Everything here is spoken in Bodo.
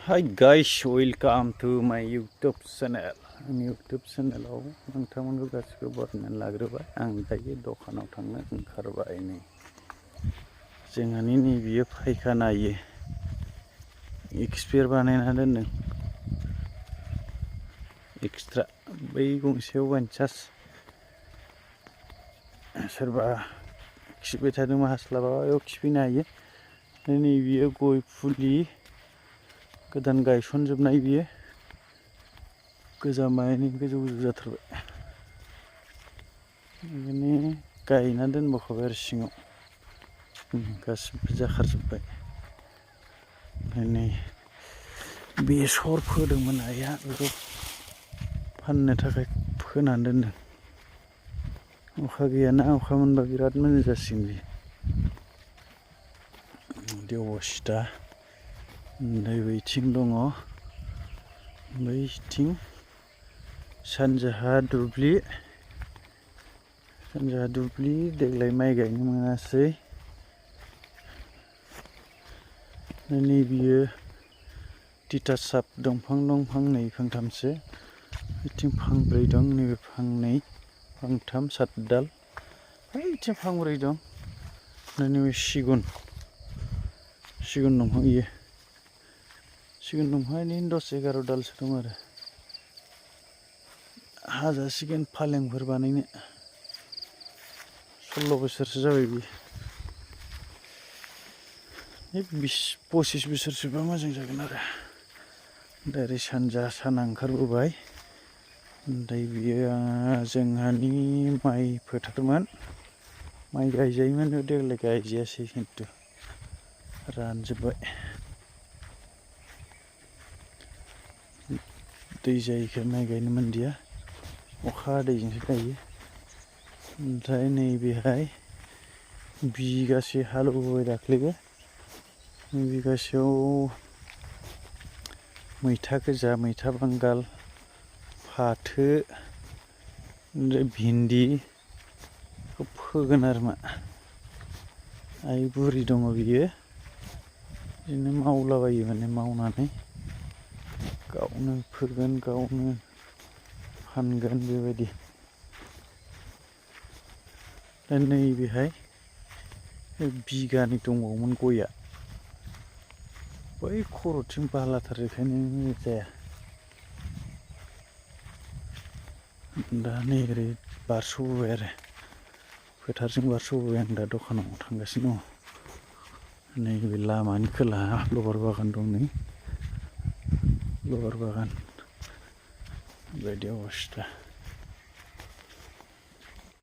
Hi guys, welcome to my YouTube channel. YouTube channel नोंथांमोनखौ गासिबो बरायनानै लाग्रोबाय आं दायो दखानाव थांनो ओंखारबाय नै जोंहानि नैबेयो फायखाना एक्सपायार बानायना दोनदों एक्सट्रा बै गंसेयाव बायचान्स सोरबा खिबाय थादोंबा हास्लाबा बेयाव खिफैनो हायो नैबेयो गय फुलि गोदान गायसनजोबनाय बियो गोजामायनि गोजौ जाथारबाय बिदिनो गायना दोनबोखाबाय आरो सिङाव गासिबो जाखारजोब्बाय नै बेसर फोदोंमोन आइया बेखौ फाननो थाखाय फोनानै दोनदों अखा गैयाना अखा मोनबा बिराद मोजां जासिगोन बियो बिदि अबस्था ओमफ्राय बैथिं दङ बैथिं सानजाहा दुब्लि देग्लाय माइ गायनो मोनासै नैबेयो तितासाप दंफां दं फांनै फांथामसो बिथिं फांब्रै दं नैबे फांनै फांथाम सात दाल बैथिं फांब्रै दं नैबे सिगुन दंफां इयो सिगुन दंफां इदिनो 10-11 दालसो दं आरो हाजासिगोन फालेंफोर बानायनो 16 बोसोरसो जाबाय बियो 20-25 बोसोरसोबा मोजां जागोन आरो दाइरेक्ट सानजा साना ओंखारबोबाय ओमफ्राय बियो जोंहानि माइ फोथारमोन माइ गायजायोमोन देग्लाय गायजायासै खिन्थु रानजोब्बाय दै जायैखाय माइ गायनो मोनदिया अखा दैजोंसो गायो ओमफ्राय नैबेहाय बिगासे हालेवबाय दाख्लैबो बिगासेयाव मैथा गोजा मैथा बांगाल फाथो ओमफ्राय भिन्दि बेखौ फोगोन आरो मा आइ बुरि दङ बियो बिदिनो मावलाबायो माने मावनानै गावनो फोगोन गावनो फानगोन बेबायदि दा नैबेहाय बिगानै दंबावोमोन गया बै खर'थिं बालाथार बेखायनो जाया दा नै ओरै बारस'बोबाय आरो फोथारजों बारस'बोबाय आं दा दखानाव थांगासिनो दङ नैबे लामानि खोलाहा लबार बागान दं नै लबार बागान बायदि अबस्था